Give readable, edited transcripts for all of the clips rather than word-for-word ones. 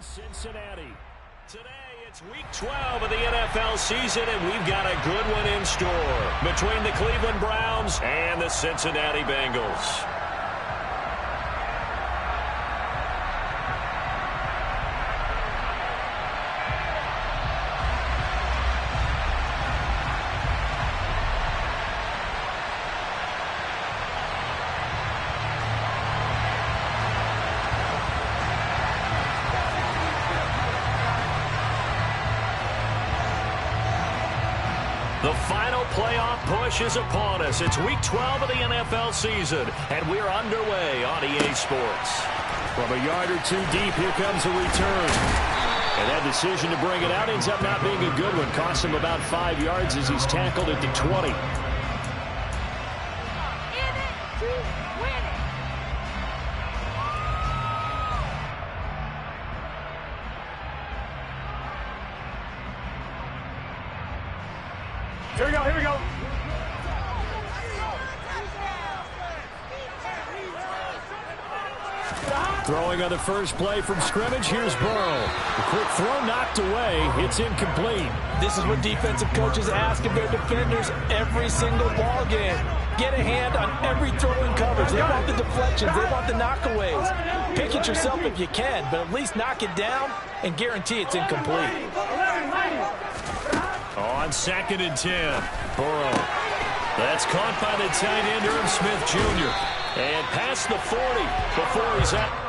Cincinnati. Today, it's week 12 of the NFL season, and we've got a good one in store between the Cleveland Browns and the Cincinnati Bengals. The final playoff push is upon us. It's week 12 of the NFL season, and we're underway on EA Sports. From a yard or two deep, here comes a return. And that decision to bring it out ends up not being a good one. Costs him about 5 yards as he's tackled at the 20. Here we go. Throwing on the first play from scrimmage, here's Burrow. The quick throw knocked away. It's incomplete. This is what defensive coaches ask of their defenders every single ball game. Get a hand on every throw in coverage. They want the deflections. They want the knockaways. Pick it yourself if you can, but at least knock it down and guarantee it's incomplete. On 2nd and 10, Burrow. That's caught by the tight end, Irv Smith Jr. And past the 40 before he's out.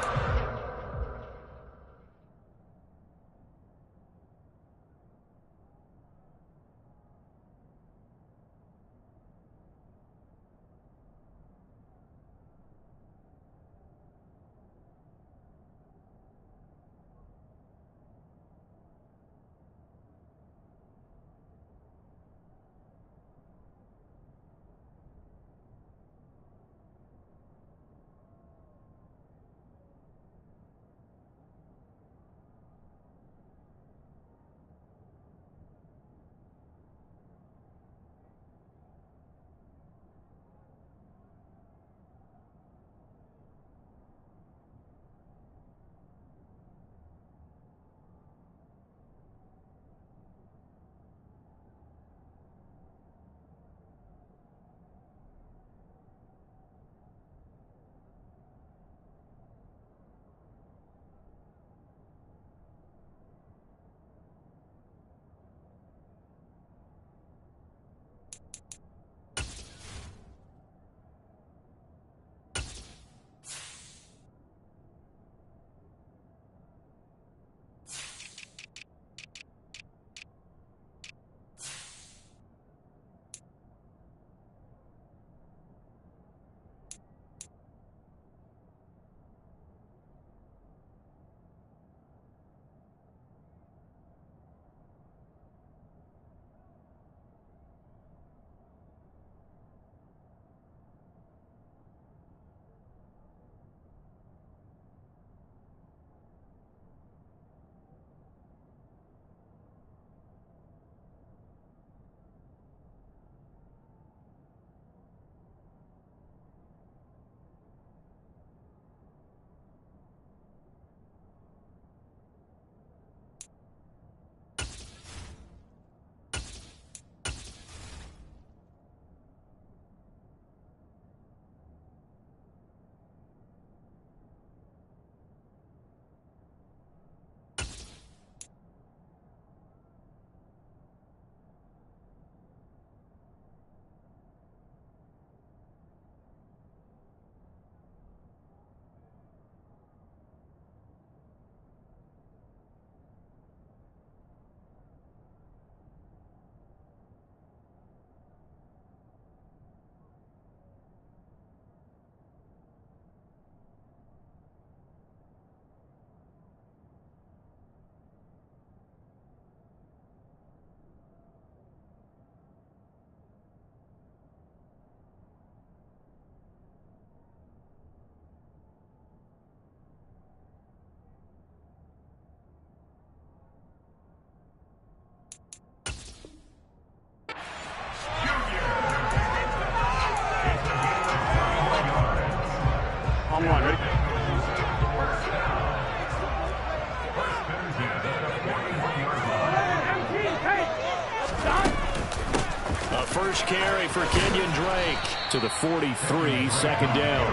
first carry for Kenyon Drake. To the 43, second down.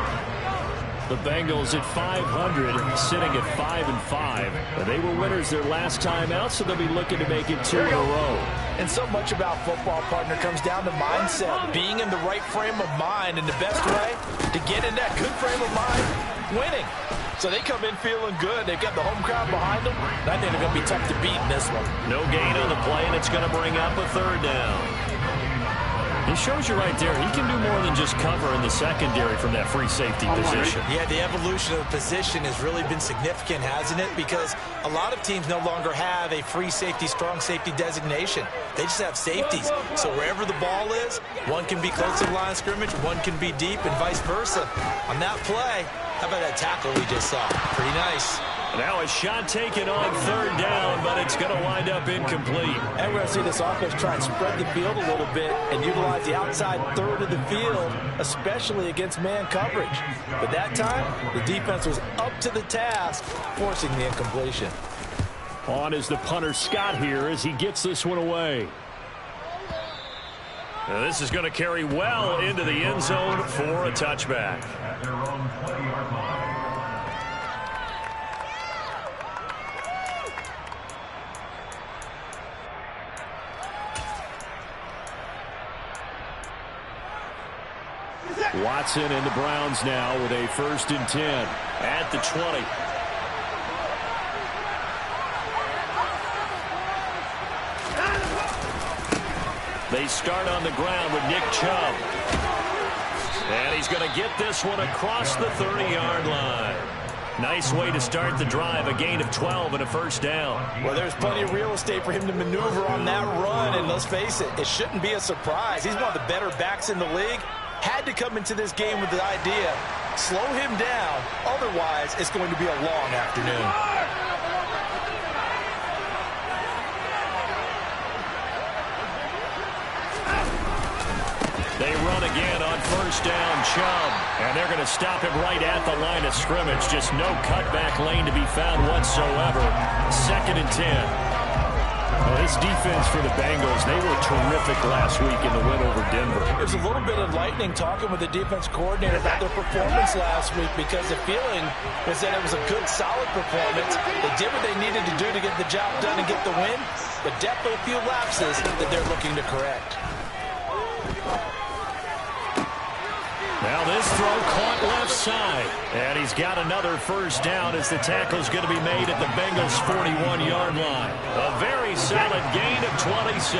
The Bengals at 500, sitting at 5-5. They were winners their last time out, so they'll be looking to make it 2 in a row. And so much about football, partner, comes down to mindset. Being in the right frame of mind, and the best way to get in that good frame of mind, winning. So they come in feeling good. They've got the home crowd behind them. And I think they're going to be tough to beat in this one. No gain on the play, and it's going to bring up a third down. He shows you right there, he can do more than just cover in the secondary from that free safety position. Yeah, the evolution of the position has really been significant, hasn't it? Because a lot of teams no longer have a free safety, strong safety designation. They just have safeties. So wherever the ball is, one can be close to the line of scrimmage, one can be deep, and vice versa. On that play, how about that tackle we just saw? Pretty nice. Now a shot taken on third down, but it's going to wind up incomplete. And we're going to see this offense try and spread the field a little bit and utilize the outside third of the field, especially against man coverage. But that time, the defense was up to the task, forcing the incompletion. On is the punter Scott here as he gets this one away. Now this is going to carry well into the end zone for a touchback. Watson and the Browns now with a 1st and 10 at the 20. They start on the ground with Nick Chubb. And he's going to get this one across the 30-yard line. Nice way to start the drive, a gain of 12 and a first down. Well, there's plenty of real estate for him to maneuver on that run, and let's face it, it shouldn't be a surprise. He's one of the better backs in the league. Had to come into this game with the idea, slow him down, otherwise it's going to be a long afternoon. They run again on first down, Chubb. And they're going to stop him right at the line of scrimmage. Just no cutback lane to be found whatsoever. 2nd and 10. Well, this defense for the Bengals, they were terrific last week in the win over Denver. There's a little bit of lightning talking with the defense coordinator about their performance last week because the feeling was that it was a good, solid performance. They did what they needed to do to get the job done and get the win, but definitely a few lapses that they're looking to correct. Now this throw caught left side. And he's got another first down as the tackle's going to be made at the Bengals' 41-yard line. A very solid gain of 27.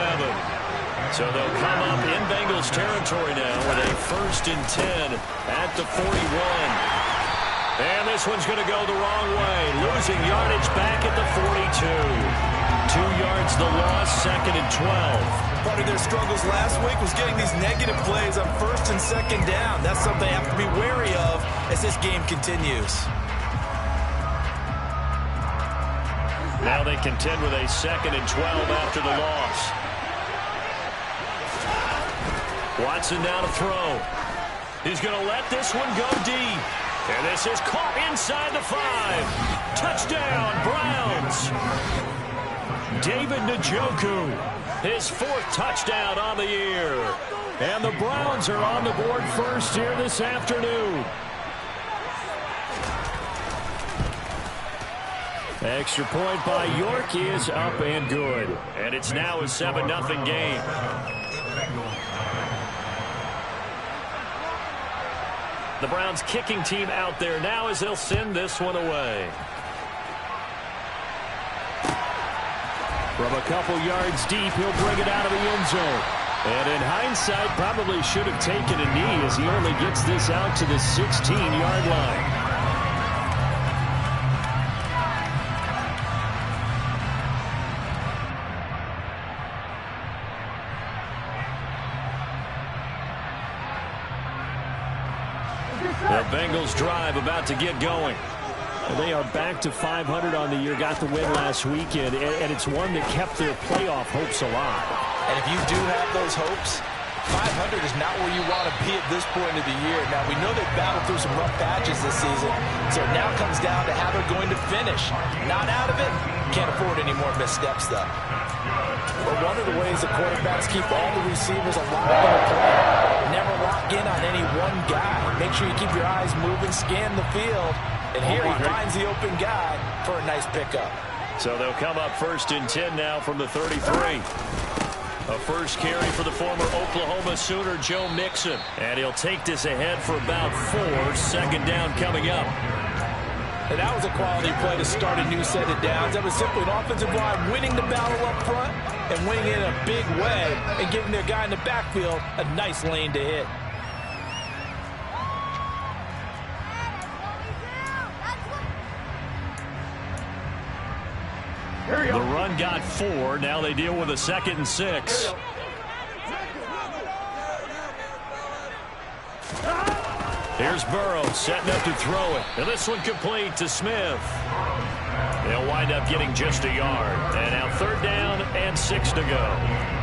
So they'll come up in Bengals territory now with a 1st and 10 at the 41. And this one's going to go the wrong way. Losing yardage back at the 42. 2 yards the loss, 2nd and 12. Part of their struggles last week was getting these negative plays on 1st and 2nd down. That's something they have to be wary of as this game continues. Now they contend with a 2nd and 12 after the loss. Watson now to throw. He's going to let this one go deep. And this is caught inside the 5. Touchdown, Browns. David Njoku, his 4th touchdown on the year. And the Browns are on the board first here this afternoon. Extra point by York is up and good. And it's now a 7-0 game. The Browns kicking team out there now as they'll send this one away. From a couple yards deep, he'll bring it out of the end zone. And in hindsight, probably should have taken a knee as he only gets this out to the 16-yard line. The Bengals drive about to get going. They are back to 500 on the year, got the win last weekend, and it's one that kept their playoff hopes alive. And if you do have those hopes, 500 is not where you want to be at this point of the year. Now, we know they've battled through some rough patches this season, so it now comes down to how they're going to finish. Not out of it, Can't afford any more missteps, though. But one of the ways the quarterbacks keep all the receivers alive in the play, never lock in on any one guy. Make sure you keep your eyes moving, scan the field, and here he finds the open guy for a nice pickup. So they'll come up 1st and 10 now from the 33. A first carry for the former Oklahoma Sooner, Joe Mixon. And he'll take this ahead for about 4. 2nd down coming up. And that was a quality play to start a new set of downs. That was simply an offensive line winning the battle up front and winning it in a big way and giving their guy in the backfield a nice lane to hit. The run got 4. Now they deal with a 2nd and 6. Here's Burrow setting up to throw it. And this one complete to Smith. They'll wind up getting just a yard. And now 3rd down and 6 to go.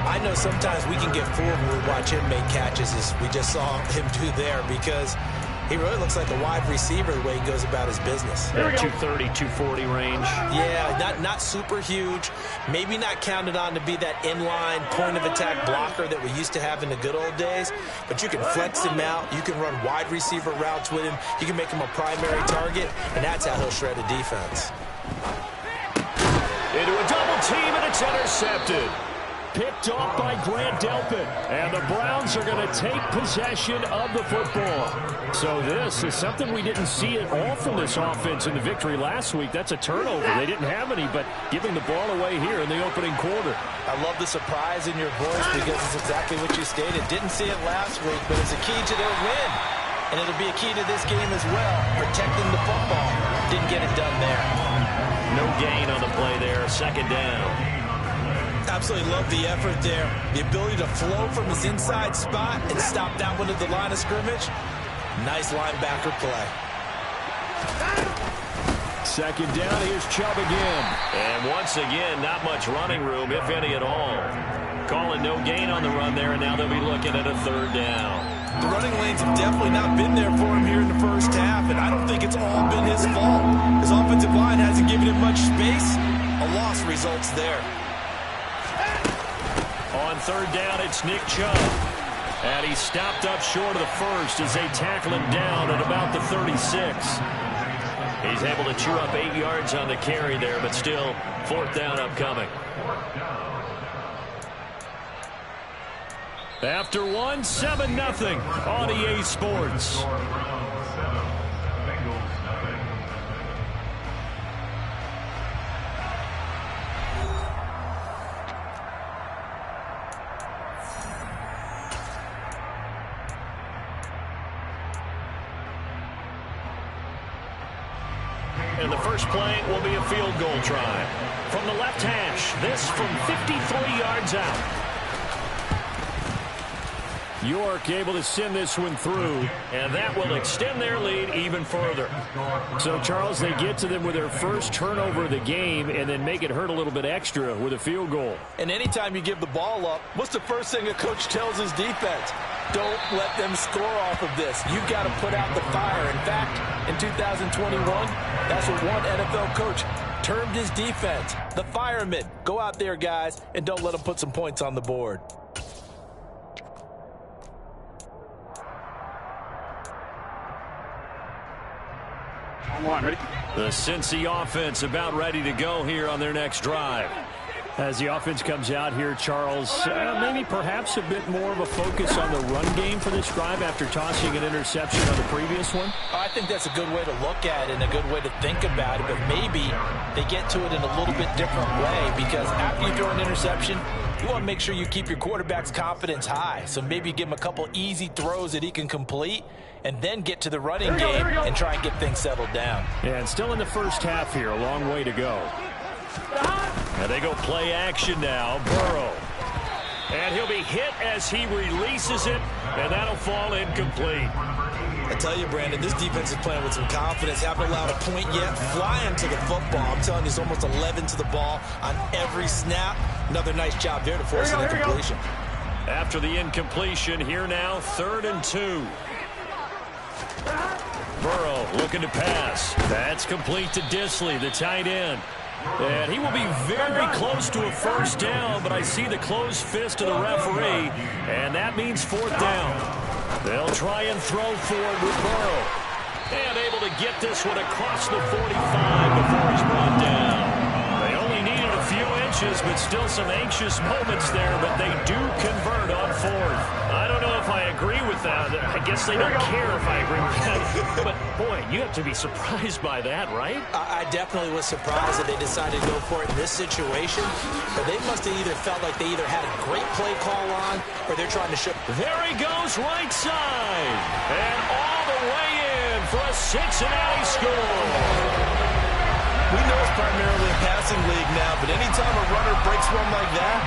I know sometimes we can get fooled when we watch him make catches, as we just saw him do there, because he really looks like a wide receiver the way he goes about his business. 230, 240 range. Yeah, not super huge. Maybe not counted on to be that inline point-of-attack blocker that we used to have in the good old days. But you can flex him out. You can run wide receiver routes with him. You can make him a primary target, and that's how he'll shred a defense. Into a double team, and it's intercepted. Picked off by Grant Delpit. And the Browns are going to take possession of the football. So this is something we didn't see at all from this offense in the victory last week. That's a turnover. They didn't have any, but giving the ball away here in the opening quarter. I love the surprise in your voice because it's exactly what you stated. Didn't see it last week, but it's a key to their win. And it'll be a key to this game as well, protecting the football. Didn't get it done there. No gain on the play there, 2nd down. Absolutely love the effort there. The ability to flow from his inside spot and stop that one at the line of scrimmage. Nice linebacker play. 2nd down, here's Chubb again. And once again, not much running room, if any at all. Calling no gain on the run there, and now they'll be looking at a 3rd down. The running lanes have definitely not been there for him here in the first half, and I don't think it's all been his fault. His offensive line hasn't given him much space. A loss results there. On 3rd down, it's Nick Chubb. And he's stopped up short of the 1st as they tackle him down at about the 36. He's able to chew up 8 yards on the carry there, but still 4th down upcoming. After 1, 7-0 on EA Sports. And the first play will be a field goal try. From the left hash, this from 53 yards out. York able to send this one through. And that will extend their lead even further. So, Charles, they get to them with their first turnover of the game and then make it hurt a little bit extra with a field goal. And anytime you give the ball up, what's the first thing a coach tells his defense? Don't let them score off of this. You've got to put out the fire. In fact, in 2021, that's what one NFL coach termed his defense. The firemen. Go out there, guys, and don't let them put some points on the board. The Cincy offense about ready to go here on their next drive. As the offense comes out here, Charles, maybe perhaps a bit more of a focus on the run game for this drive after tossing an interception on the previous one? I think that's a good way to look at it and a good way to think about it, but maybe they get to it in a little bit different way because after you throw an interception, you want to make sure you keep your quarterback's confidence high. So maybe give him a couple easy throws that he can complete and then get to the running game and try and get things settled down. Yeah, and still in the first half here, a long way to go. And they go play action now. Burrow. And he'll be hit as he releases it, and that'll fall incomplete. I tell you, Brandon, this defense is playing with some confidence. Haven't allowed a point yet. Flying to the football. I'm telling you, it's almost 11 to the ball on every snap. Another nice job there to force an incompletion. After the incompletion, here now, 3rd and 2. Burrow looking to pass. That's complete to Disley, the tight end. And he will be very close to a first down, but I see the closed fist of the referee, and that means fourth down. They'll try and throw for it with Burrow. And able to get this one across the 45 before he's brought down. They only needed a few inches, but still some anxious moments there, but they do convert on fourth. I don't know if I agree with that. I guess they don't care if I agree with that. But, boy, you have to be surprised by that, right? I definitely was surprised that they decided to go for it in this situation. But they must have either felt like they either had a great play call on or they're trying to show. There he goes right side. And all the way in for a Cincinnati score. We know it's primarily a passing league now, but anytime a runner breaks one like that,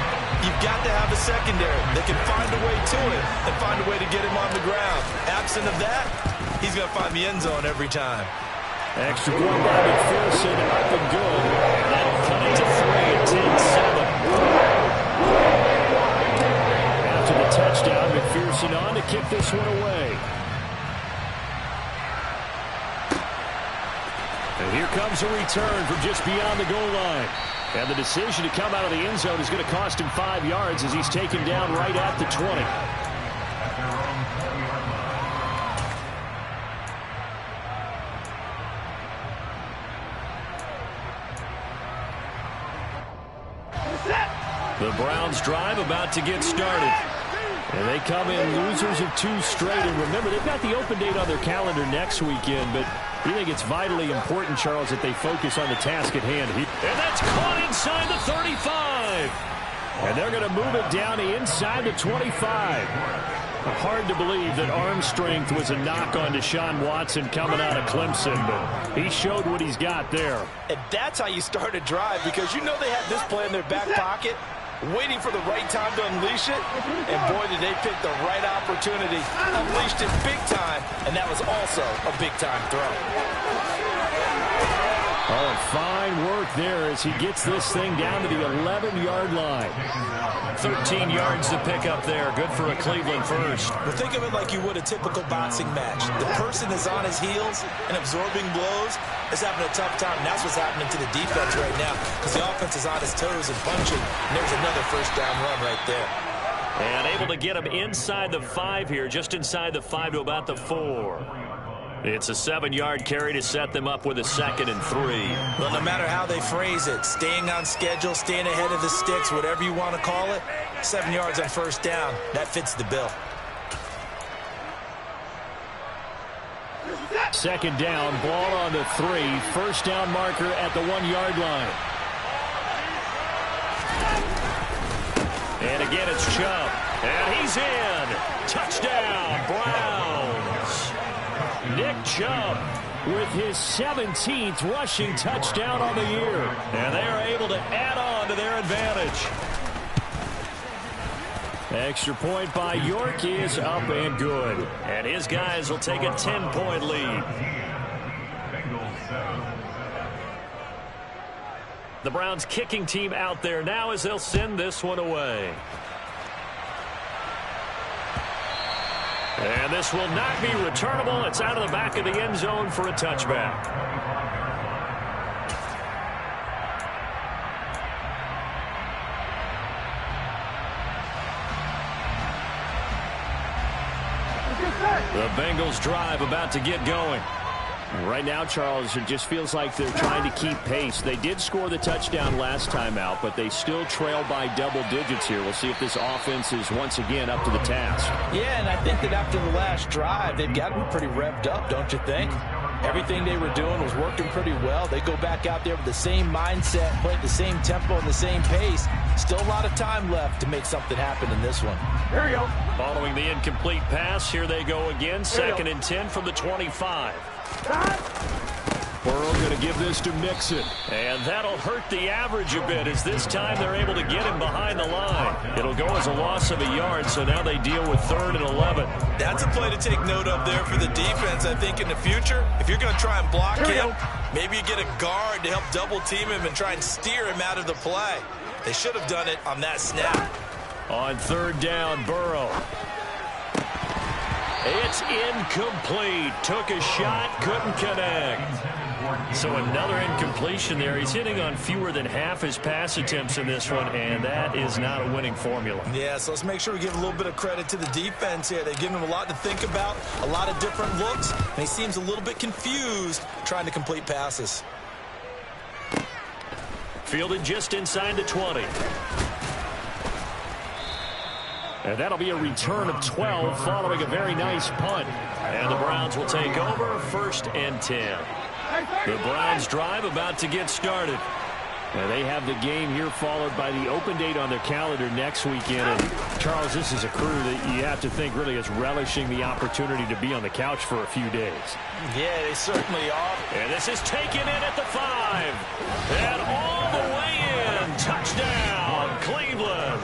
you've got to have a secondary that can find a way to it and find a way to get him on the ground. Absent of that, he's going to find the end zone every time. Extra point by McPherson, up and good. And that'll cut it to 3 and 10-7. After the touchdown, McPherson on to kick this one away. And here comes a return from just beyond the goal line. And the decision to come out of the end zone is going to cost him 5 yards as he's taken down right at the 20. The Browns drive about to get started. And they come in losers of 2 straight. And remember, they've got the open date on their calendar next weekend, but we think it's vitally important, Charles, that they focus on the task at hand. And that's caught inside the 35. And they're going to move it down to inside the 25. Hard to believe that arm strength was a knock on Deshaun Watson coming out of Clemson, but he showed what he's got there. And that's how you start a drive, because you know they have this play in their back pocket, waiting for the right time to unleash it. And boy, did they pick the right opportunity. Unleashed it big time, and that was also a big-time throw. Oh, fine work there as he gets this thing down to the 11-yard line. 13 yards to pick up there. Good for a Cleveland first. Well, think of it like you would a typical boxing match. The person is on his heels and absorbing blows is having a tough time. And that's what's happening to the defense right now, because the offense is on his toes and punching. And there's another first down run right there. And able to get him inside the 5 here, just inside the 5 to about the 4. It's a 7-yard carry to set them up with a 2nd and 3. Well, no matter how they phrase it, staying on schedule, staying ahead of the sticks, whatever you want to call it, 7 yards on first down, that fits the bill. 2nd down, ball on the 3. First down marker at the 1-yard line. And again, it's Chubb. And he's in. Touchdown, Browns. Nick Chubb with his 17th rushing touchdown on the year. And they are able to add on to their advantage. Extra point by York is up and good. And his guys will take a 10-point lead. The Browns kicking team out there now as they'll send this one away. And this will not be returnable. It's out of the back of the end zone for a touchback. The Bengals drive about to get going. Right now, Charles, it just feels like they're trying to keep pace. They did score the touchdown last time out, but they still trail by double digits here. We'll see if this offense is once again up to the task. Yeah, and I think that after the last drive, they've got to be pretty revved up, don't you think? Everything they were doing was working pretty well. They go back out there with the same mindset, play at the same tempo and the same pace. Still a lot of time left to make something happen in this one. Here we go. Following the incomplete pass, here they go again. 2nd and 10 from the 25. Burrow going to give this to Mixon. And that'll hurt the average a bit, as this time they're able to get him behind the line. It'll go as a loss of a yard, so now they deal with 3rd and 11. That's a play to take note of there for the defense, I think, in the future. If you're going to try and block him, maybe you get a guard to help double team him and try and steer him out of the play. They should have done it on that snap. On 3rd down, Burrow. It's incomplete. Took a shot, couldn't connect. So another incompletion there. He's hitting on fewer than half his pass attempts in this one, and that is not a winning formula. Yeah, so let's make sure we give a little bit of credit to the defense here. They've given him a lot to think about, a lot of different looks, and he seems a little bit confused trying to complete passes. Fielded just inside the 20. And that'll be a return of 12 following a very nice punt. And the Browns will take over 1st and 10. The Browns drive about to get started. And they have the game here followed by the open date on their calendar next weekend. And Charles, this is a crew that you have to think really is relishing the opportunity to be on the couch for a few days. Yeah, they certainly are. And this is taken in at the 5. And all the way in. Touchdown, Cleveland.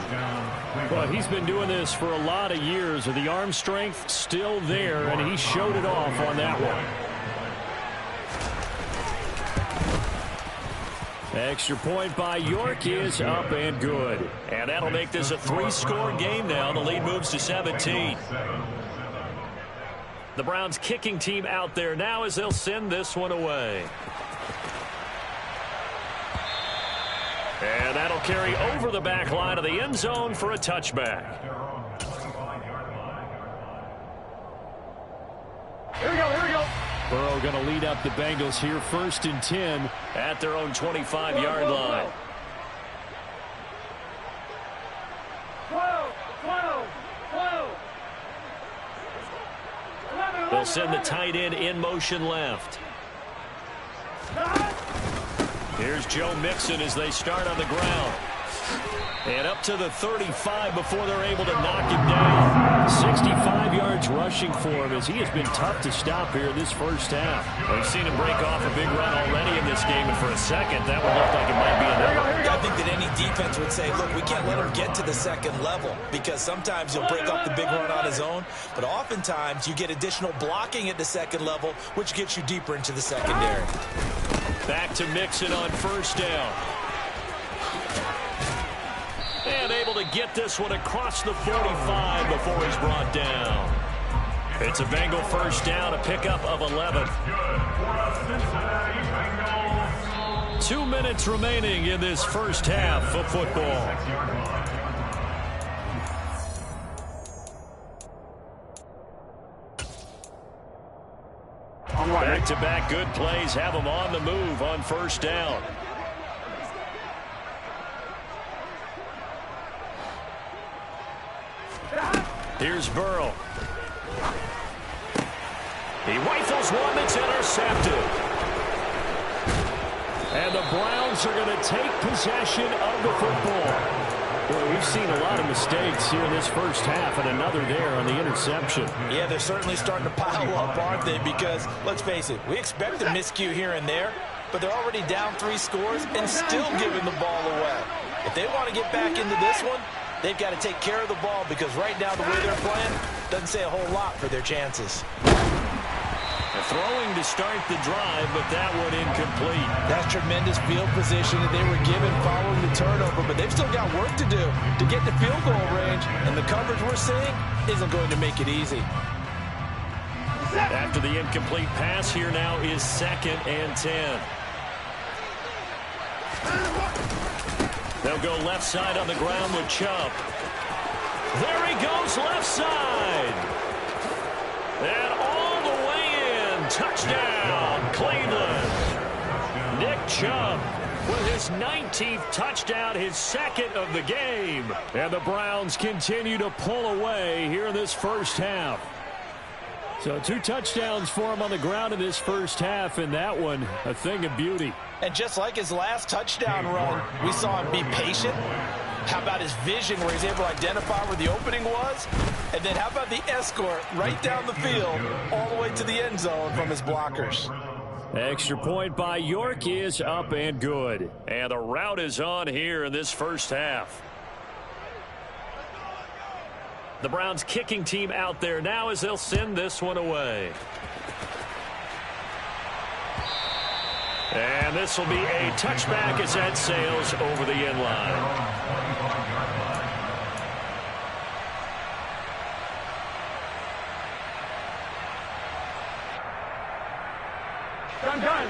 Well, he's been doing this for a lot of years. The arm strength still there, and he showed it off on that one. Extra point by York is up and good. And that'll make this a 3-score game now. The lead moves to 17. The Browns kicking team out there now as they'll send this one away. And that'll carry over the back line of the end zone for a touchback. Here we go. Burrow going to lead up the Bengals here 1st and 10 at their own 25-yard line. 12. They'll send the tight end in motion left. Here's Joe Mixon as they start on the ground. And up to the 35 before they're able to knock him down. 65 yards rushing for him as he has been tough to stop here this first half. We've seen him break off a big run already in this game, and for a second, that would look like it might be another. I think that any defense would say, look, we can't let him get to the second level because sometimes he'll break off the big run on his own, but oftentimes you get additional blocking at the second level, which gets you deeper into the secondary. Back to Mixon on 1st down. And able to get this one across the 45 before he's brought down. It's a Bengal 1st down, a pickup of 11. 2 minutes remaining in this first half of football. Back-to-back good plays have them on the move on 1st down. Here's Burrow. He rifles one that's intercepted. And the Browns are going to take possession of the football. Boy, we've seen a lot of mistakes here in this first half, and another there on the interception. Yeah, they're certainly starting to pile up, aren't they? Because, let's face it, we expect a miscue here and there, but they're already down 3 scores and still giving the ball away. If they want to get back into this one, they've got to take care of the ball because right now the way they're playing doesn't say a whole lot for their chances. Throwing to start the drive, but that one incomplete. That's tremendous field position that they were given following the turnover, but they've still got work to do to get to field goal range, and the coverage we're seeing isn't going to make it easy. After the incomplete pass, here now is 2nd and 10. They'll go left side on the ground with Chubb. There he goes left side. And all the way in. Touchdown, Cleveland. Nick Chubb with his 19th touchdown, his 2nd of the game. And the Browns continue to pull away here in this first half. So 2 touchdowns for him on the ground in this first half, and that one a thing of beauty. And just like his last touchdown run, we saw him be patient. How about his vision where he's able to identify where the opening was? And then how about the escort right down the field all the way to the end zone from his blockers? Extra point by York is up and good. And the route is on here in this first half. The Browns kicking team out there now as they'll send this one away. And this will be a touchback as that sails over the end line.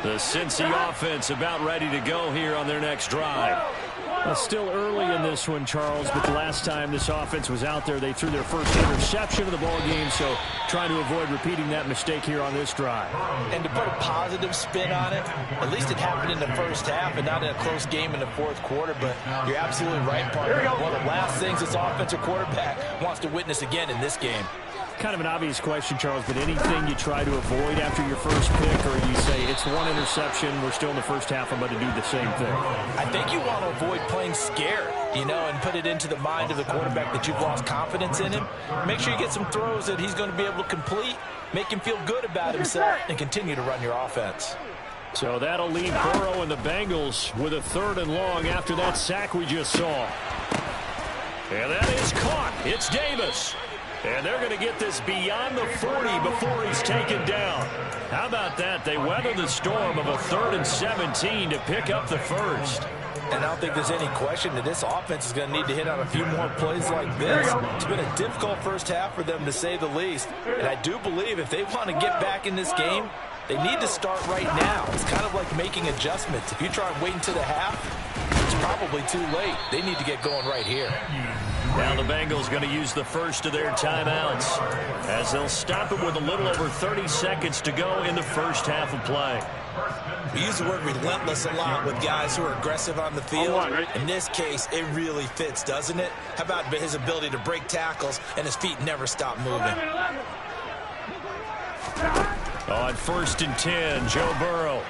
The Cincy offense about ready to go here on their next drive. Still early in this one, Charles, but the last time this offense was out there, they threw their first interception of the ball game, so trying to avoid repeating that mistake here on this drive. And to put a positive spin on it, at least it happened in the first half and not in a close game in the fourth quarter, but you're absolutely right, partner. One of the last things this offensive quarterback wants to witness again in this game. Kind of an obvious question, Charles, but anything you try to avoid after your first pick, or you say it's one interception, we're still in the first half, I'm going to do the same thing? I think you want to avoid playing scared, and put it into the mind of the quarterback that you've lost confidence in him. Make sure you get some throws that he's going to be able to complete, make him feel good about himself, and continue to run your offense. So that'll leave Burrow and the Bengals with a 3rd and long after that sack we just saw. And that is caught. It's Davis. And they're going to get this beyond the 40 before he's taken down. How about that? They weather the storm of a 3rd and 17 to pick up the first. And I don't think there's any question that this offense is going to need to hit on a few more plays like this. It's been a difficult first half for them, to say the least. And I do believe if they want to get back in this game, they need to start right now. It's kind of like making adjustments. If you try and wait until the half, it's probably too late. They need to get going right here. Now the Bengals going to use the first of their timeouts as they'll stop it with a little over 30 seconds to go in the first half of play. We use the word relentless a lot with guys who are aggressive on the field. In this case, it really fits, doesn't it? How about his ability to break tackles and his feet never stop moving? On 1st and 10, Joe Burrow.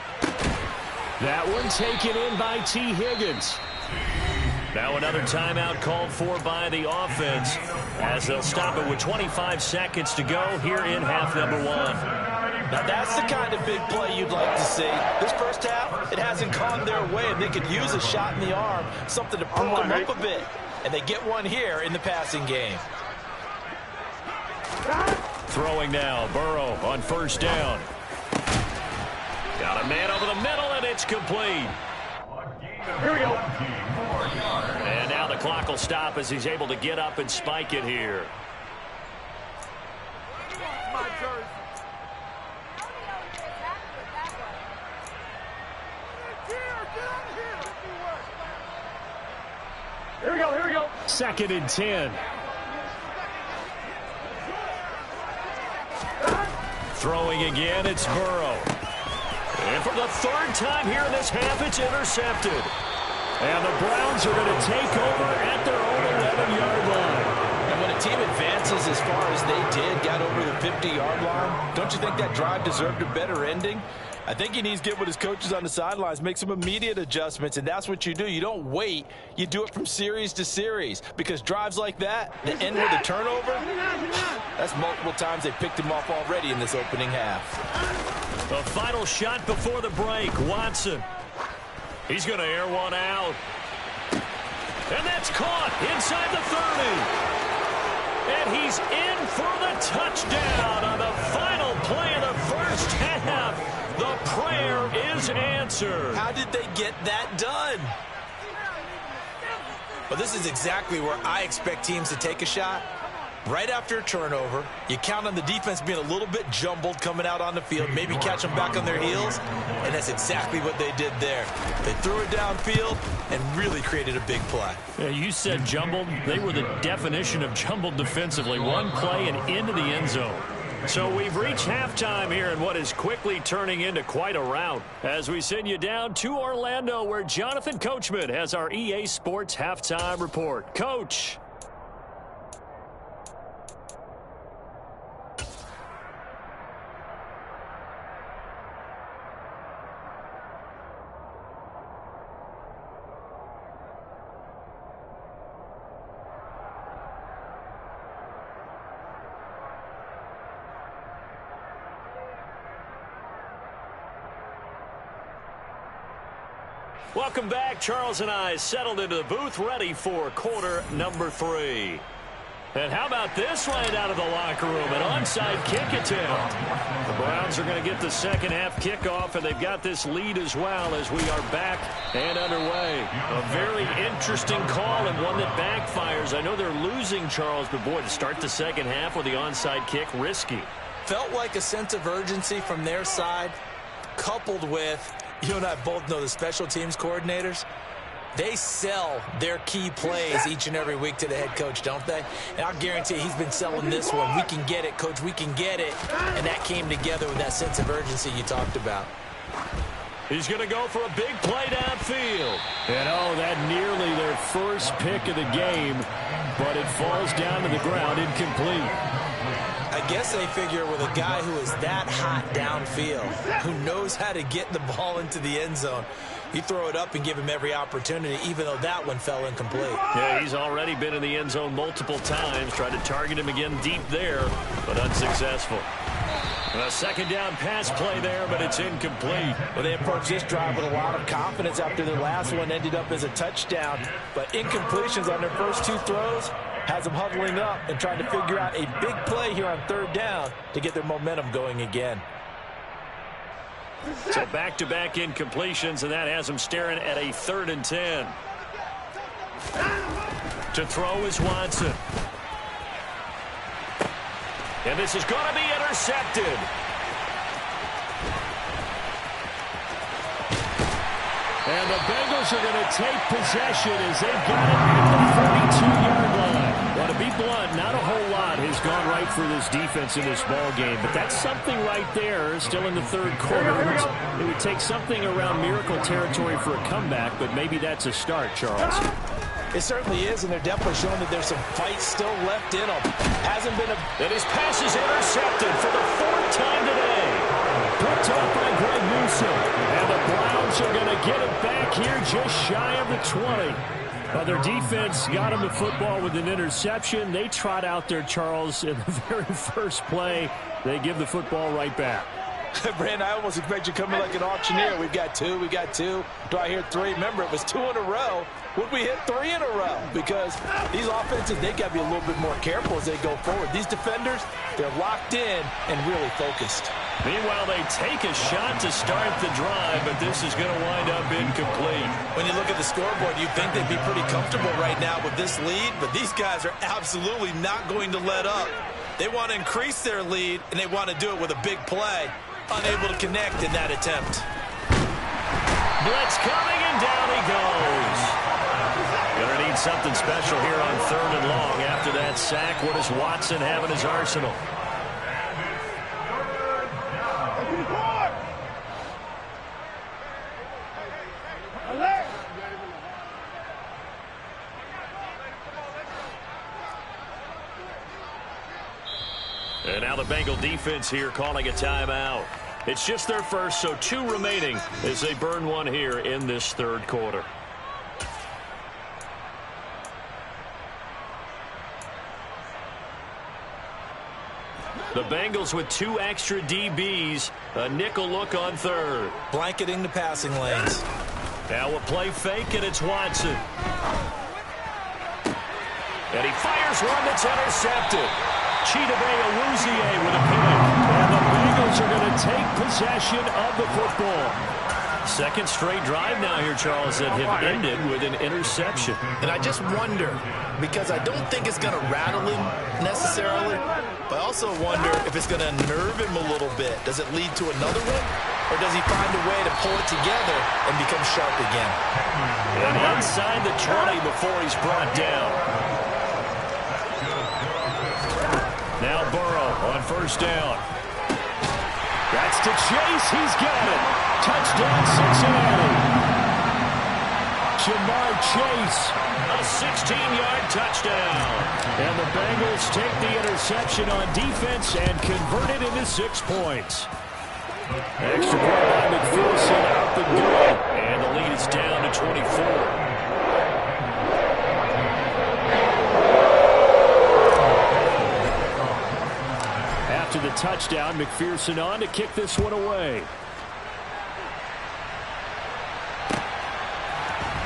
That one taken in by T. Higgins. Now another timeout called for by the offense as they'll stop it with 25 seconds to go here in half number 1. Now that's the kind of big play you'd like to see. This first half, it hasn't gone their way, and they could use a shot in the arm, something to perk them up a bit. And they get one here in the passing game. Throwing now, Burrow on 1st down. Got a man over the middle, and it's complete. Here we go. And now the clock will stop as he's able to get up and spike it here. Here we go, here we go. 2nd and 10. Throwing again, it's Burrow. And for the 3rd time here in this half, it's intercepted. And the Browns are going to take over at their own 11-yard line. And when a team advances as far as they did, got over the 50-yard line, don't you think that drive deserved a better ending? I think he needs to get with his coaches on the sidelines, make some immediate adjustments, and that's what you do. You don't wait. You do it from series to series, because drives like that end with a turnover, that's multiple times they picked him off already in this opening half. The final shot before the break, Watson. He's going to air one out. And that's caught inside the 30. And he's in for the touchdown on the final play of the first half. The prayer is answered. How did they get that done? Well, this is exactly where I expect teams to take a shot. Right after a turnover, you count on the defense being a little bit jumbled coming out on the field, maybe catch them back on their heels, and that's exactly what they did there. They threw it downfield and really created a big play. Yeah, you said jumbled. They were the definition of jumbled defensively. One play and into the end zone. So we've reached halftime here in what is quickly turning into quite a rout as we send you down to Orlando, where Jonathan Coachman has our EA Sports Halftime Report. Coach. Welcome back. Charles and I settled into the booth, ready for quarter number 3. And how about this right out of the locker room? An onside kick attempt. The Browns are going to get the second half kickoff, and they've got this lead as well as we are back and underway. A very interesting call and one that backfires. I know they're losing, Charles, but boy, to start the second half with the onside kick, risky. Felt like a sense of urgency from their side. coupled with, you and I both know the special teams coordinators, they sell their key plays each and every week to the head coach, don't they? And I'll guarantee he's been selling this one. We can get it, coach, we can get it. And that came together with that sense of urgency you talked about. He's going to go for a big play downfield. And oh, that nearly their first pick of the game, but it falls down to the ground incomplete. I guess they figure with a guy who is that hot downfield, who knows how to get the ball into the end zone, you throw it up and give him every opportunity, even though that one fell incomplete. Yeah, he's already been in the end zone multiple times. Tried to target him again deep there, but unsuccessful. A second down pass play there, but it's incomplete. Well, they approached this drive with a lot of confidence after their last one ended up as a touchdown. But incompletions on their first two throws has them huddling up and trying to figure out a big play here on third down to get their momentum going again. So back-to-back incompletions, and that has them staring at a 3rd and 10. To throw is Watson. And this is going to be intercepted. And the Bengals are going to take possession as they've got it at the 42-yard line. Well, to be blunt, not a whole lot has gone right for this defense in this ball game, but that's something right there still in the third quarter. It would take something around miracle territory for a comeback, but maybe that's a start, Charles. It certainly is, and they're definitely showing that there's some fight still left in them. Hasn't been a... And his pass is intercepted for the 4th time today. Picked up by Greg Newsom. And the Browns are going to get it back here just shy of the 20. Well, their defense got him the football with an interception. They trot out there, Charles, in the very first play. They give the football right back. Brandon, I almost expect you coming like an auctioneer. We've got two. Do I hear 3? Remember, it was 2 in a row. Would we hit 3 in a row? Because these offenses, they got to be a little bit more careful as they go forward. These defenders, they're locked in and really focused. Meanwhile, they take a shot to start the drive, but this is going to wind up incomplete. When you look at the scoreboard, you'd think they'd be pretty comfortable right now with this lead, but these guys are absolutely not going to let up. They want to increase their lead, and they want to do it with a big play. Unable to connect in that attempt. Blitz coming, and down he goes. Gonna need something special here on 3rd and long. After that sack, what does Watson have in his arsenal? And now the Bengal defense here calling a timeout. It's just their first, so 2 remaining as they burn one here in this 3rd quarter. The Bengals with 2 extra DBs, a nickel look on 3rd. Blanketing the passing lanes. Now a play fake, and it's Watson. And he fires one that's intercepted. Chidobe Awuzie with a pick. And the Bengals are going to take possession of the football. 2nd straight drive now here, Charles, that have ended with an interception. And I just wonder, because I don't think it's going to rattle him necessarily, but I also wonder if it's going to nerve him a little bit. Does it lead to another one? Or does he find a way to pull it together and become sharp again? And inside the 20 before he's brought down. Now Burrow on 1st down. That's to Chase. He's got it. Touchdown, Cincinnati. Jamar Chase, a 16-yard touchdown. And the Bengals take the interception on defense and convert it into 6 points. Extra point by McPherson out the good. And the lead is down to 24. After the touchdown, McPherson on to kick this one away.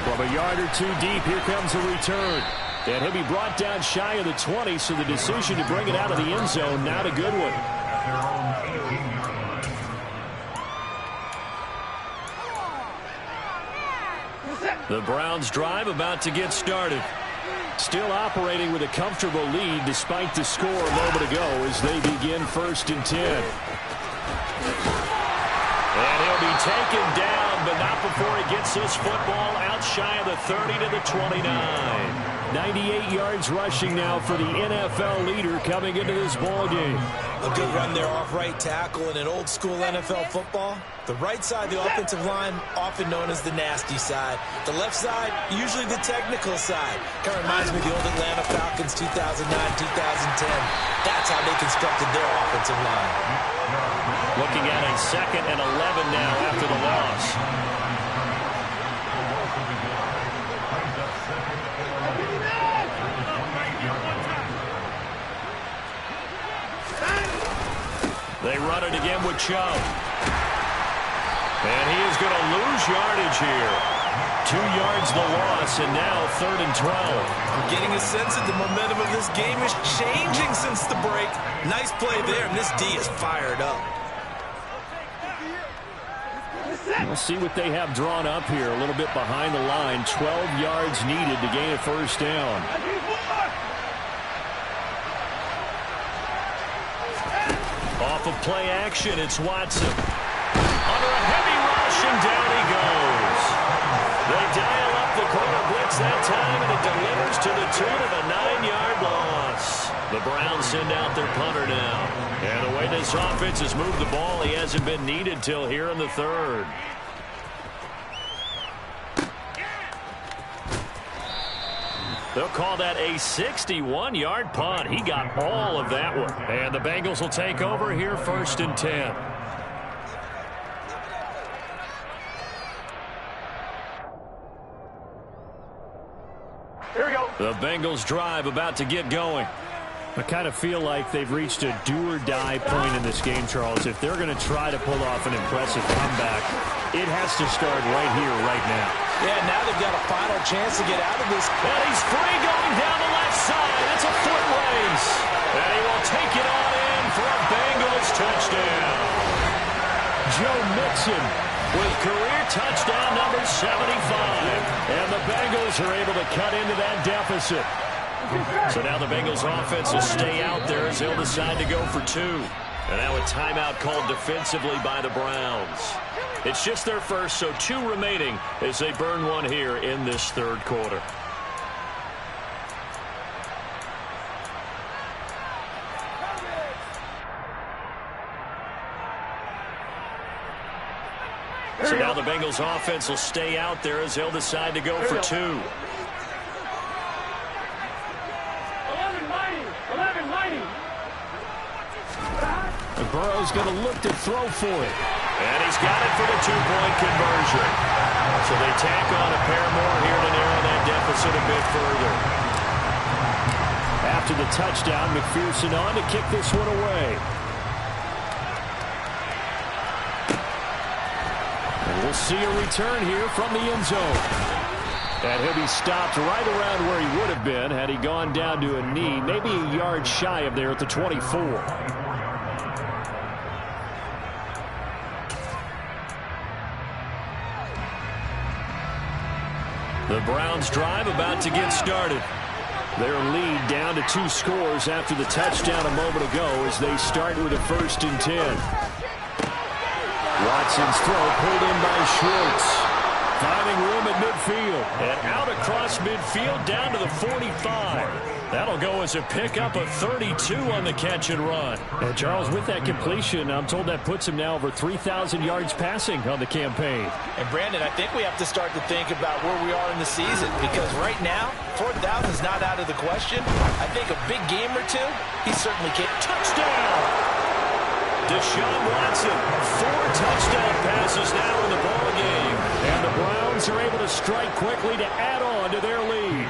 From a yard or 2 deep, here comes a return. And he'll be brought down shy of the 20, so the decision to bring it out of the end zone, not a good one. The Browns drive about to get started. Still operating with a comfortable lead despite the score a moment ago as they begin 1st and 10. And he'll He'll be taken down, but not before he gets this football out shy of the 30 to the 29. 98 yards rushing now for the NFL leader coming into this ball game. A good run there off right tackle in an old-school NFL football. The right side of the offensive line, often known as the nasty side. The left side, usually the technical side. Kind of reminds me of the old Atlanta Falcons 2009, 2010. That's how they constructed their offensive line. Looking at a 2nd and 11 now after the loss. They run it again with Chubb. And he is going to lose yardage here. 2 yards the loss, and now 3rd and 12. I'm getting a sense that the momentum of this game is changing since the break. Nice play there, and this D is fired up. We'll see what they have drawn up here. A little bit behind the line. 12 yards needed to gain a first down. Off of play action, it's Watson. Under a heavy rush, and down he goes. They dial up the corner blitz that time, and it delivers to the tune of a 9-yard loss. The Browns send out their punter now. And the way this offense has moved the ball, he hasn't been needed till here in the 3rd. They'll call that a 61-yard punt. He got all of that one. And the Bengals will take over here 1st and 10. Here we go. The Bengals drive about to get going. I kind of feel like they've reached a do-or-die point in this game, Charles. If they're going to try to pull off an impressive comeback, it has to start right here, right now. Yeah, now they've got a final chance to get out of this. And he's free going down the left side. It's a foot race. And he will take it on in for a Bengals touchdown. Joe Mixon with career touchdown number 75. And the Bengals are able to cut into that deficit. So now the Bengals offense will stay out there as they'll decide to go for 2. And now a timeout called defensively by the Browns. It's just their first, so 2 remaining as they burn one here in this 3rd quarter. So now the Bengals offense will stay out there as they'll decide to go for 2. Burrow's going to look to throw for it. And he's got it for the 2-point conversion. So they tack on a pair more here to narrow that deficit a bit further. After the touchdown, McPherson on to kick this one away. And we'll see a return here from the end zone. And he'll be stopped right around where he would have been had he gone down to a knee, maybe a yard shy of there at the 24. The Browns drive about to get started. Their lead down to 2 scores after the touchdown a moment ago as they start with a 1st and 10. Watson's throw pulled in by Schwartz. Finding room at midfield. And out across midfield down to the 45. That'll go as a pickup of 32 on the catch and run. And Charles, with that completion, I'm told that puts him now over 3,000 yards passing on the campaign. And Brandon, I think we have to start to think about where we are in the season, because right now, 4,000 is not out of the question. I think a big game or 2, he certainly can. Touchdown! Deshaun Watson, 4 touchdown passes now in the ball game. And the Browns are able to strike quickly to add on to their lead.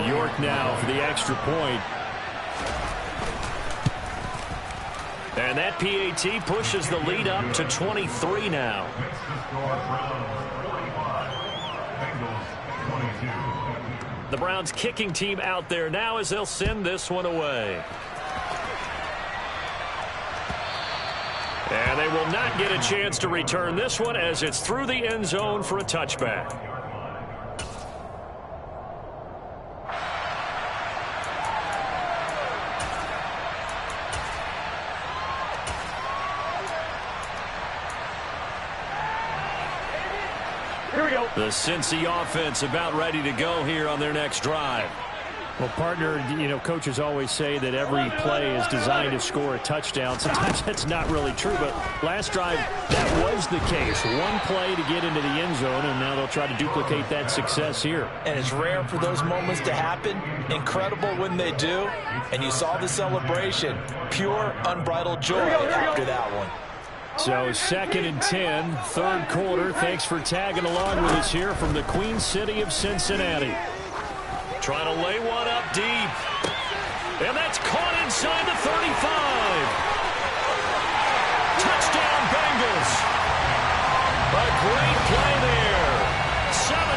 York now for the extra point. And that PAT pushes the lead up to 23 now. The Browns kicking team out there now as they'll send this one away. And they will not get a chance to return this one as it's through the end zone for a touchback. we go. The Cincy offense about ready to go here on their next drive. Well, partner, coaches always say that every play is designed to score a touchdown. Sometimes that's not really true, but last drive, that was the case. One play to get into the end zone, and now they'll try to duplicate that success here. And it's rare for those moments to happen. Incredible when they do. And you saw the celebration. Pure, unbridled joy after that one. So 2nd and 10, third quarter. Thanks for tagging along with us here from the Queen City of Cincinnati. Trying to lay one up deep. And that's caught inside the 35. Touchdown, Bengals. A great play there. 75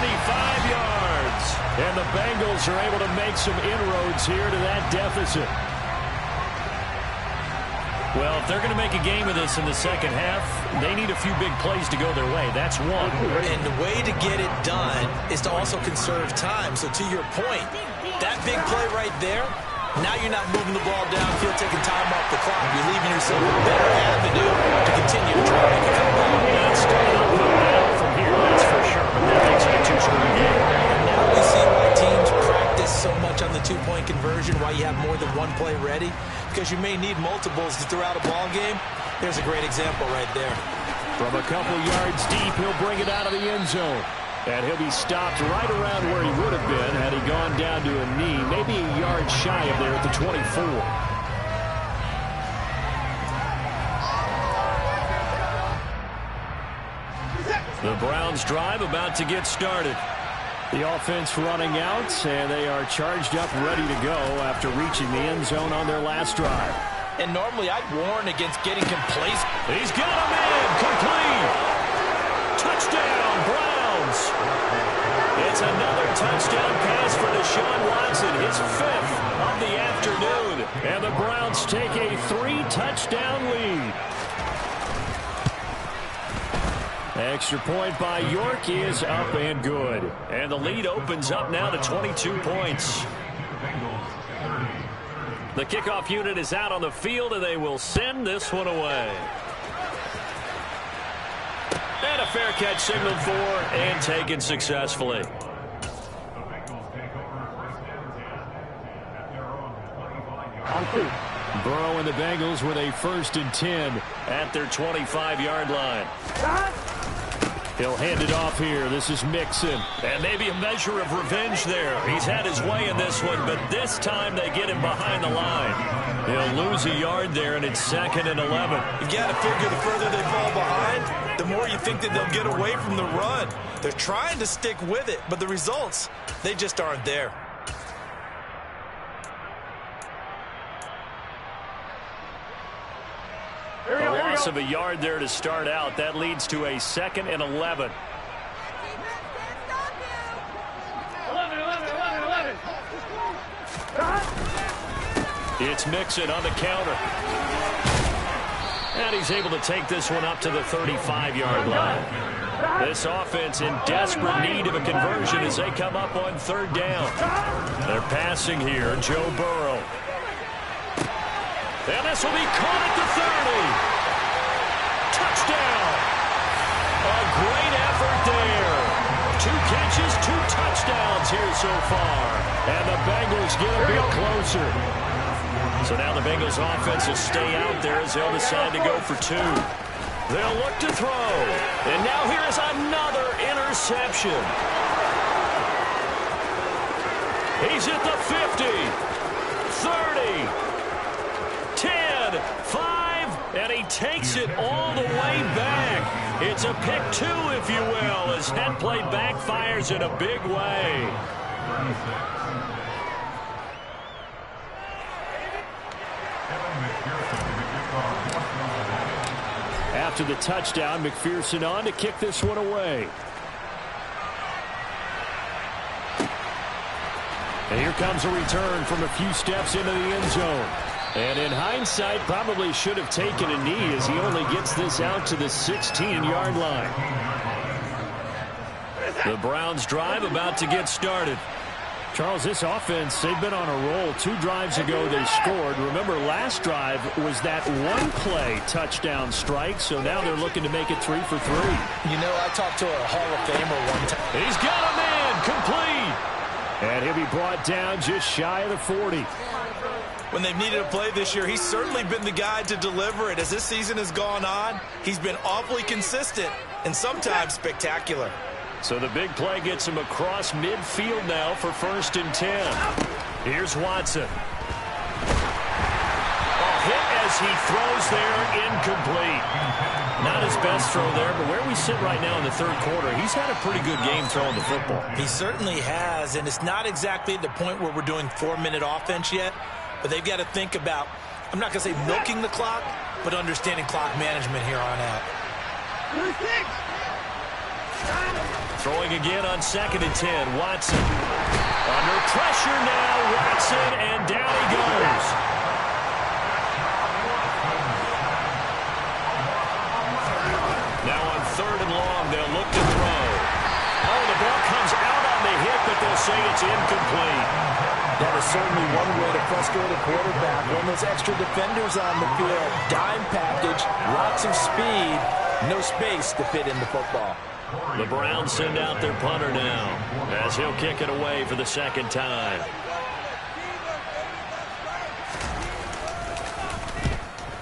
yards. And the Bengals are able to make some inroads here to that deficit. Well, if they're going to make a game of this in the second half, they need a few big plays to go their way. That's one. And the way to get it done is to also conserve time. So to your point, that big play right there, now you're not moving the ball downfield, taking time off the clock. You're leaving yourself a better avenue to continue to try to make a comeback. Not starting up down from here, that's for sure. But that makes it a two-score game. Now we see why teams practice so much on the two-point conversion, why you have more than one play ready, because you may need multiples throughout a ball game. There's a great example right there. From a couple yards deep, he'll bring it out of the end zone. And he'll be stopped right around where he would have been had he gone down to a knee, maybe a yard shy of there at the 24. The Browns drive about to get started. The offense running out, and they are charged up, ready to go after reaching the end zone on their last drive. And normally I'd warn against getting complacent. He's got him in, complete. Touchdown, Browns. It's another touchdown pass for Deshaun Watson, his 5th of the afternoon. And the Browns take a 3-touchdown lead. Extra point by York is up and good. And the lead opens up now to 22 points. The kickoff unit is out on the field, and they will send this one away. And a fair catch signaled for and taken successfully. Burrow and the Bengals with a 1st and 10 at their 25-yard line. He'll hand it off here. This is Mixon. And maybe a measure of revenge there. He's had his way in this one, but this time they get him behind the line. He'll lose a yard there, and it's 2nd and 11. You've got to figure the further they fall behind, the more you think that they'll get away from the run. They're trying to stick with it, but the results, they just aren't there. A loss of a yard there to start out. That leads to a 2nd and 11. 11. It's Mixon on the counter. And he's able to take this one up to the 35-yard line. This offense in desperate need of a conversion as they come up on 3rd down. They're passing here, Joe Burrow. And this will be caught at the 30. Touchdown. A great effort there. 2 catches, 2 touchdowns here so far. And the Bengals get a bit closer. So now the Bengals offense will stay out there as they'll decide to go for 2. They'll look to throw. And now here's another interception. He's at the 50, 30. 10, 5, and he takes it all the way back. It's a pick 2, if you will, as that play backfires in a big way. After the touchdown, McPherson on to kick this one away. And here comes a return from a few steps into the end zone. And in hindsight, probably should have taken a knee as he only gets this out to the 16-yard line. The Browns drive about to get started. Charles, this offense, they've been on a roll. 2 drives ago they scored. Remember, last drive was that one-play touchdown strike, so now they're looking to make it 3 for 3. You know, I talked to a Hall of Famer one time. He's got a man, complete. And he'll be brought down just shy of the 40. When they've needed a play this year, he's certainly been the guy to deliver it. As this season has gone on, he's been awfully consistent and sometimes spectacular. So the big play gets him across midfield now for 1st and 10. Here's Watson. Hit as he throws there, incomplete. Not his best throw there, but where we sit right now in the 3rd quarter, he's had a pretty good game throwing the football. He certainly has, and it's not exactly at the point where we're doing 4-minute offense yet, but they've got to think about, I'm not going to say milking the clock, but understanding clock management here on out. Throwing again on 2nd and 10. Watson. Under pressure now. Watson, and down he goes. Now on 3rd and long, they'll look to throw. Oh, the ball comes out on the hit, but they'll say it's incomplete. That is certainly one way to frustrate a quarterback. When those extra defenders on the field, dime package, lots of speed, no space to fit in the football. The Browns send out their punter now as he'll kick it away for the 2nd time.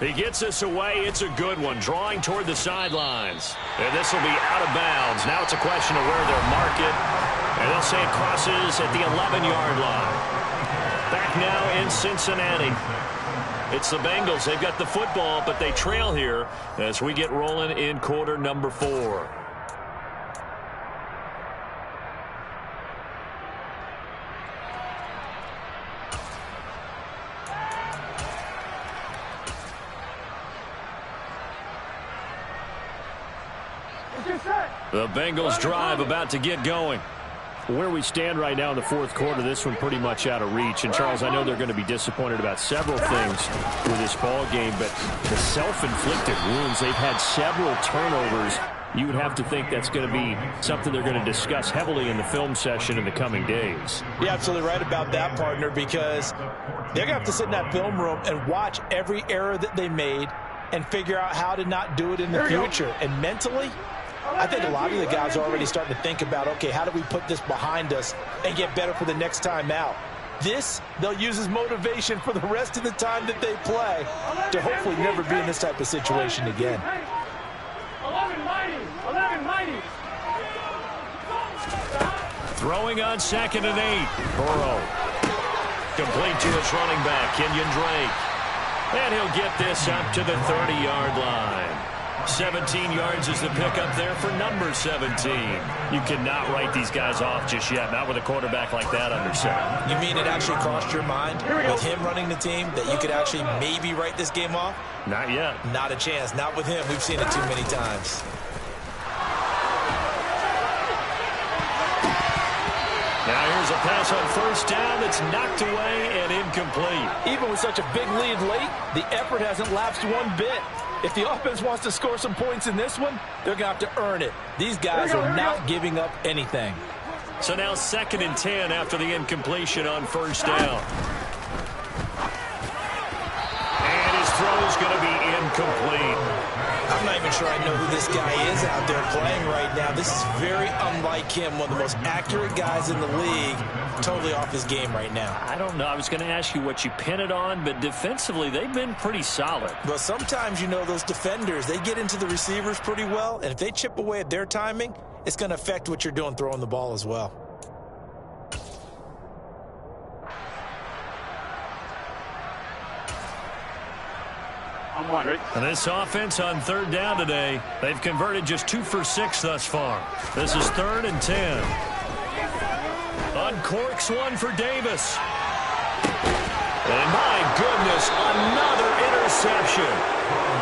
He gets us away. It's a good one. Drawing toward the sidelines. And this will be out of bounds. Now it's a question of where they'll mark it. And they'll say it crosses at the 11-yard line. Back now in Cincinnati. It's the Bengals. They've got the football, but they trail here as we get rolling in quarter number 4. The Bengals drive about to get going. Where we stand right now in the 4th quarter, this one pretty much out of reach. And, Charles, I know they're going to be disappointed about several things with this ball game, but the self-inflicted wounds, they've had several turnovers. You would have to think that's going to be something they're going to discuss heavily in the film session in the coming days. You're absolutely right about that, partner, because they're going to have to sit in that film room and watch every error that they made and figure out how to not do it in the future. And mentally, I think a lot of the guys are already starting to think about, okay, how do we put this behind us and get better for the next time out? This, they'll use as motivation for the rest of the time that they play to hopefully never be in this type of situation again. 11 mighty. Throwing on 2nd and 8. Burrow. Complete to his running back, Kenyon Drake. And he'll get this up to the 30-yard line. 17 yards is the pickup there for number 17. You cannot write these guys off just yet, not with a quarterback like that under center. You mean it actually crossed your mind with him running the team that you could actually maybe write this game off? Not yet. Not a chance. Not with him. We've seen it too many times. Now here's a pass on 1st down that's knocked away and incomplete. Even with such a big lead late, the effort hasn't lapsed one bit. If the offense wants to score some points in this one, they're going to have to earn it. These guys are not giving up anything. So now 2nd and 10 after the incompletion on 1st down. And his throw is going to be incomplete. I'm not even sure I know who this guy is out there playing right now. This is very unlike him, one of the most accurate guys in the league, totally off his game right now. I don't know. I was going to ask you what you pin it on, but defensively, they've been pretty solid. But sometimes, you know, those defenders, they get into the receivers pretty well, and if they chip away at their timing, it's going to affect what you're doing throwing the ball as well. And this offense on 3rd down today, they've converted just 2 for 6 thus far. This is 3rd and 10. Uncorks one for Davis. And my goodness, another interception.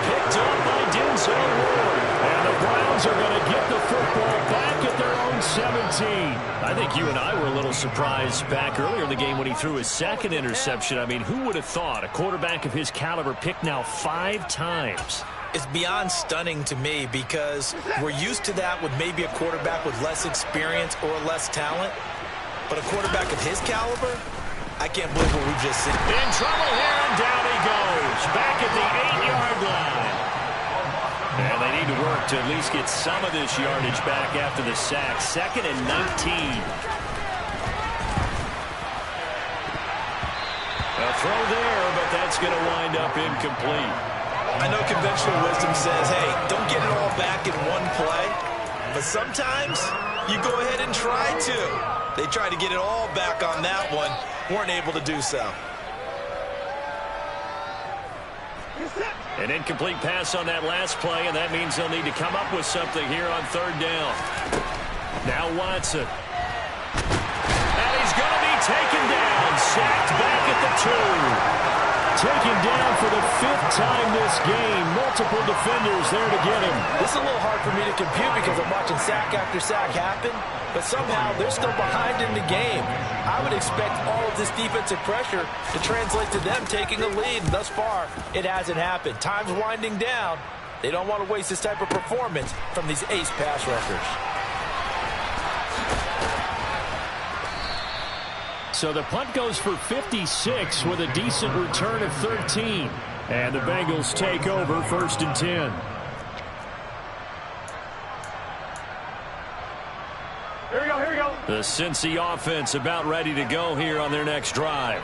Picked up by Denzel Ward. And the Browns are going to get the football back at their own 17. I think you and I were a little surprised back earlier in the game when he threw his 2nd interception. I mean, who would have thought a quarterback of his caliber picked now 5 times? It's beyond stunning to me because we're used to that with maybe a quarterback with less experience or less talent. But a quarterback of his caliber, I can't believe what we've just seen. In trouble here, and down he goes. Back at the 8-yard line. And they need to work to at least get some of this yardage back after the sack. 2nd and 19. A throw there, but that's going to wind up incomplete. I know conventional wisdom says, hey, don't get it all back in one play. But sometimes you go ahead and try to. They tried to get it all back on that one. Weren't able to do so. An incomplete pass on that last play, and that means they'll need to come up with something here on 3rd down. Now Watson. And he's going to be taken down. Sacked back at the 2. Taken down for the 5th time this game. Multiple defenders there to get him. This is a little hard for me to compute because I'm watching sack after sack happen, but somehow they're still behind in the game. I would expect all of this defensive pressure to translate to them taking a lead. Thus far, it hasn't happened. Time's winding down. They don't want to waste this type of performance from these ace pass rushers. So the punt goes for 56 with a decent return of 13. And the Bengals take over 1st and 10. Here we go, here we go. The Cincy offense about ready to go here on their next drive.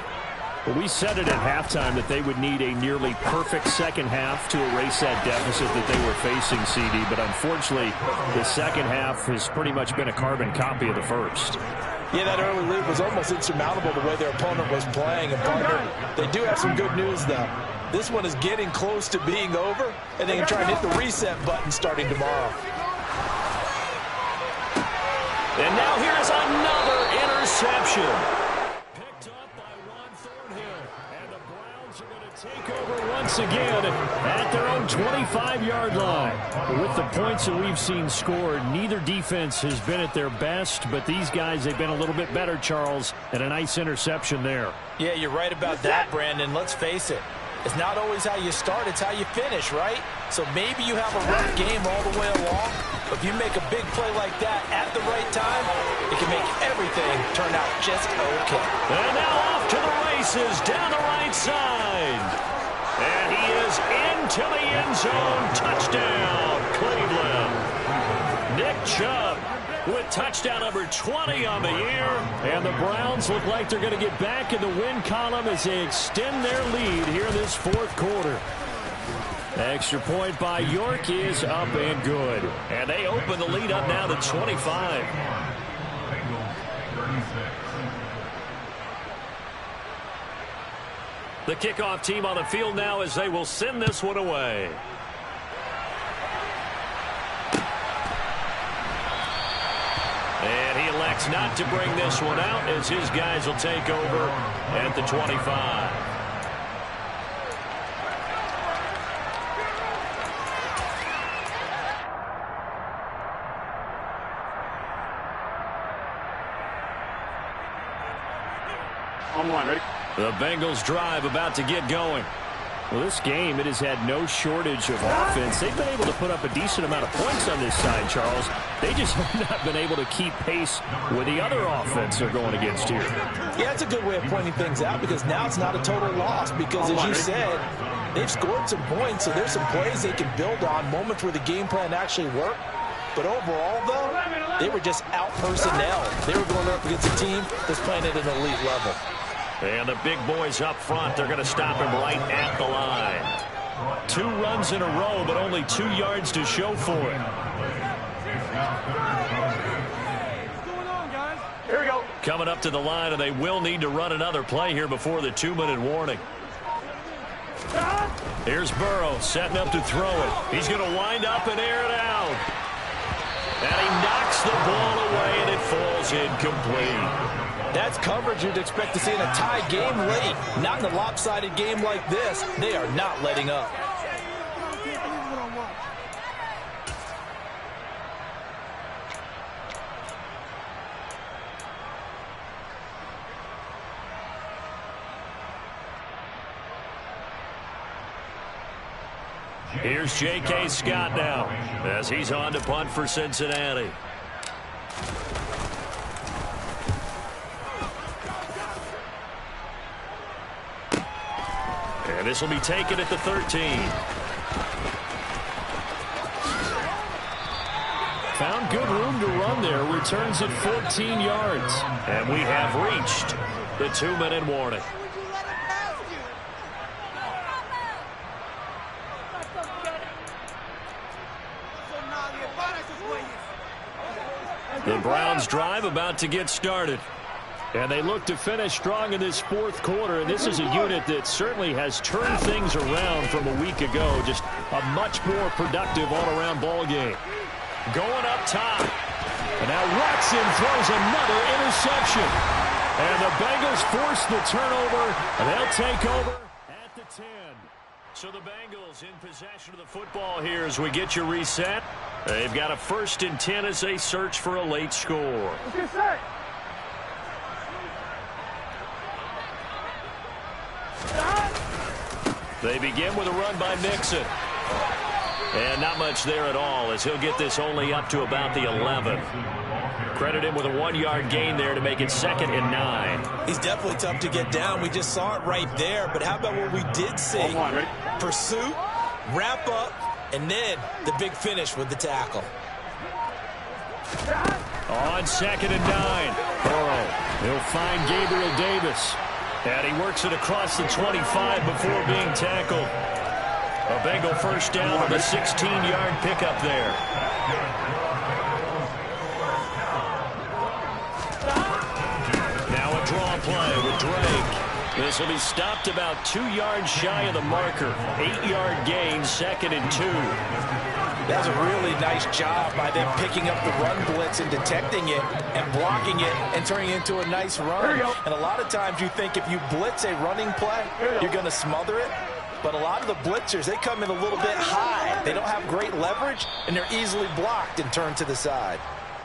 Well, we said it at halftime that they would need a nearly perfect second half to erase that deficit that they were facing, CD. But unfortunately, the second half has pretty much been a carbon copy of the first. Yeah, that early lead was almost insurmountable the way their opponent was playing. And partner, they do have some good news, though. This one is getting close to being over, and they can try and hit the reset button starting tomorrow. And now here's another interception. Picked up by Ron Thornhill. And the Browns are going to take over once again at their own 25-yard line. With the points that we've seen scored, neither defense has been at their best, but these guys, they've been a little bit better, Charles, and a nice interception there. Yeah, you're right about that, Brandon. Let's face it. It's not always how you start, it's how you finish, right? So maybe you have a rough game all the way along, but if you make a big play like that at the right time, it can make everything turn out just okay. And now off to the races down the right side. And he is into the end zone. Touchdown, Cleveland. Nick Chubb with touchdown number 20 on the year. And the Browns look like they're going to get back in the win column as they extend their lead here in this 4th quarter. Extra point by York is up and good. And they open the lead up now to 25. The kickoff team on the field now as they will send this one away. And he elects not to bring this one out as his guys will take over at the 25. On one, ready? The Bengals drive about to get going. Well, this game, it has had no shortage of offense. They've been able to put up a decent amount of points on this side, Charles. They just have not been able to keep pace with the other offense they're going against here. Yeah, it's a good way of pointing things out because now it's not a total loss because, as you said, they've scored some points, so there's some plays they can build on, moments where the game plan actually worked. But overall, though, they were just out-personnel. They were going up against a team that's playing at an elite level. And the big boys up front, they're going to stop him right at the line. 2 runs in a row, but only 2 yards to show for it. What's going on, guys? Here we go. Coming up to the line, and they will need to run another play here before the 2-minute warning. Here's Burrow setting up to throw it. He's going to wind up and air it out. And he knocks the ball away, and it falls incomplete. That's coverage you'd expect to see in a tie game late. Not in a lopsided game like this. They are not letting up. Here's J.K. Scott now as he's on to punt for Cincinnati. And this will be taken at the 13. Found good room to run there. Returns at 14 yards. And we have reached the 2-minute warning. The Browns drive about to get started. And they look to finish strong in this fourth quarter. And this is a unit that certainly has turned things around from a week ago. Just a much more productive all-around ball game. Going up top. And now Watson throws another interception. And the Bengals force the turnover. And they'll take over at the 10. So the Bengals in possession of the football here as we get you reset. They've got a 1st and 10 as they search for a late score. Let's get set. They begin with a run by Mixon. And not much there at all as he'll get this only up to about the 11. Credit him with a 1-yard gain there to make it 2nd and 9. He's definitely tough to get down. We just saw it right there. But how about what we did see? Pursuit, wrap up, and then the big finish with the tackle. On 2nd and 9. Burrow, he'll find Gabriel Davis. And he works it across the 25 before being tackled. A Bengal first down with a 16-yard pickup there. Now a draw play with Drake. This will be stopped about 2 yards shy of the marker. 8-yard gain, 2nd and 2. That was a really nice job by them picking up the run blitz and detecting it and blocking it and turning it into a nice run. And a lot of times you think if you blitz a running play, you're going to smother it. But a lot of the blitzers, they come in a little bit high. They don't have great leverage, and they're easily blocked and turned to the side.